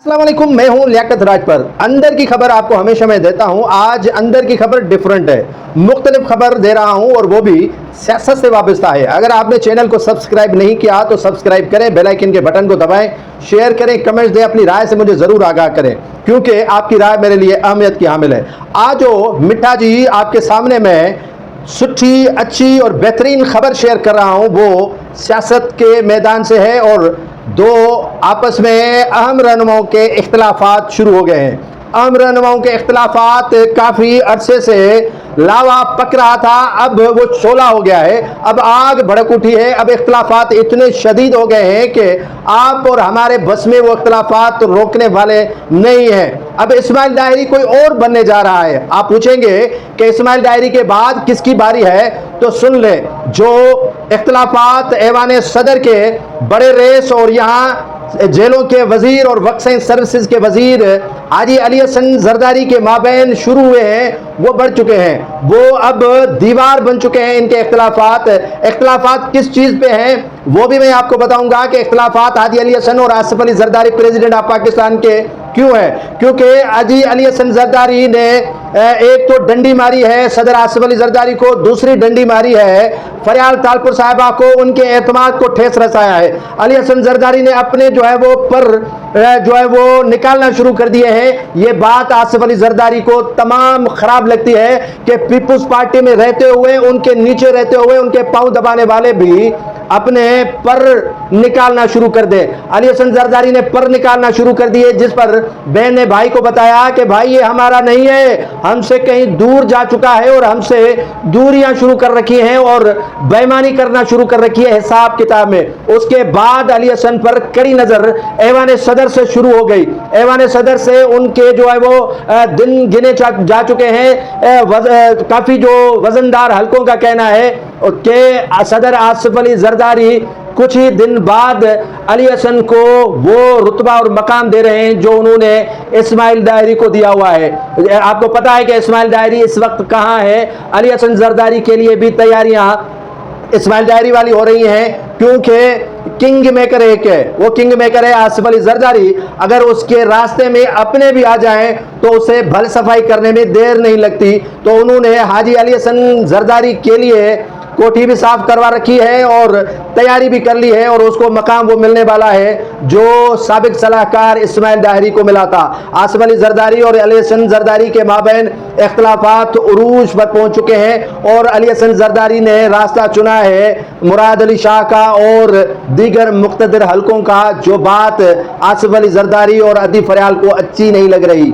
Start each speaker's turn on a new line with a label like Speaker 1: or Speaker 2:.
Speaker 1: अस्सलाम वालेकुम, मैं हूं लियाकत राजपर। अंदर की खबर आपको हमेशा मैं देता हूं। आज अंदर की खबर डिफरेंट है, मुख्तलिफ खबर दे रहा हूं और वो भी सियासत से वाबस्ता है। अगर आपने चैनल को सब्सक्राइब नहीं किया तो सब्सक्राइब करें, बेल आइकन के बटन को दबाएं, शेयर करें, कमेंट्स दें, अपनी राय से मुझे ज़रूर आगाह करें क्योंकि आपकी राय मेरे लिए अहमियत की हामिल है। आज जो मिठा जी आपके सामने मैं सुठी, अच्छी और बेहतरीन खबर शेयर कर रहा हूं वो सियासत के मैदान से है और दो आपस में अहम रहनुमाओं के इख्तलाफात शुरू हो गए हैं। अहम रहनुमाओं के इख्तलाफात काफ़ी अरसे से लावा पक रहा था, अब वो शोला हो गया है, अब आग भड़क उठी है। अब इख्तलाफात इतने शदीद हो गए हैं कि आप और हमारे बस में वो इख्तलाफात रोकने वाले नहीं हैं। अब इस्माइल दाहरी कोई और बनने जा रहा है। आप पूछेंगे कि इस्माइल दाहरी के बाद किसकी बारी है, तो सुन ले, जो इख्तलाफात ऐवान सदर के बड़े रेस और यहाँ जेलों के वजीर और वक्फ सर्विसेज के वजीर हाजी अली हसन जरदारी के माबैन शुरू हुए हैं वो बढ़ चुके हैं, वो अब दीवार बन चुके हैं। इनके इख्तलाफात किस चीज़ पे हैं वो भी मैं आपको बताऊंगा कि इख्तलाफात हाजी अली हसन और आसिफ अली जरदारी प्रेसिडेंट ऑफ पाकिस्तान के क्यों है। क्योंकि हाजी अली हसन जरदारी ने एक तो डंडी मारी है सदर आसिफ अली जरदारी को, दूसरी डंडी मारी है फरियाल तालपुर साहिबा को, उनके एतमाद को ठेस रसाया है। अली हसन जरदारी ने अपने जो है वो निकालना शुरू कर दिए हैं। ये बात आसिफ अली जरदारी को तमाम खराब लगती है कि पीपुल्स पार्टी में रहते हुए, उनके नीचे रहते हुए, उनके पांव दबाने वाले भी अपने पर निकालना शुरू कर दे। अली हसन जरदारी ने पर निकालना शुरू कर दिए, जिस पर बहन ने भाई को बताया कि भाई ये हमारा नहीं है, हमसे कहीं दूर जा चुका है और हमसे दूरियां शुरू कर रखी हैं और बेईमानी करना शुरू कर रखी है हिसाब किताब में। उसके बाद अली हसन पर कड़ी नजर ऐवान सदर से शुरू हो गई। ऐवान सदर से उनके जो है वो दिन गिने जा चुके हैं। काफी जो वजनदार हलकों का कहना है कि सदर आसिफ अली जरदारी कुछ ही दिन बाद अली हसन को वो रुतबा और मकाम दे रहे हैं जो उन्होंने इस्माइल दाहरी को दिया हुआ है। आपको पता है कि इस्माइल दाहरी इस वक्त कहाँ है। अली हसन जरदारी के लिए भी तैयारियां इस्माइल दाहरी वाली हो रही हैं क्योंकि किंग मेकर एक है, वो किंग मेकर है आसिफ अली जरदारी। अगर उसके रास्ते में अपने भी आ जाएं तो उसे भल सफाई करने में देर नहीं लगती। तो उन्होंने हाजी अली हसन जरदारी के लिए कोठी भी साफ करवा रखी है और तैयारी भी कर ली है और उसको मकाम वो मिलने वाला है जो साबिक सलाहकार इस्माइल दाहरी को मिला था। आसिफ अली जरदारी और अली हसन जरदारी के माबैन इख्तलाफात उरूज पर पहुंच चुके हैं और अली हसन जरदारी ने रास्ता चुना है मुराद अली शाह का और दीगर मुख्तदर हलकों का, जो बात आसिफ अली जरदारी और अदी फरियाल को अच्छी नहीं लग रही।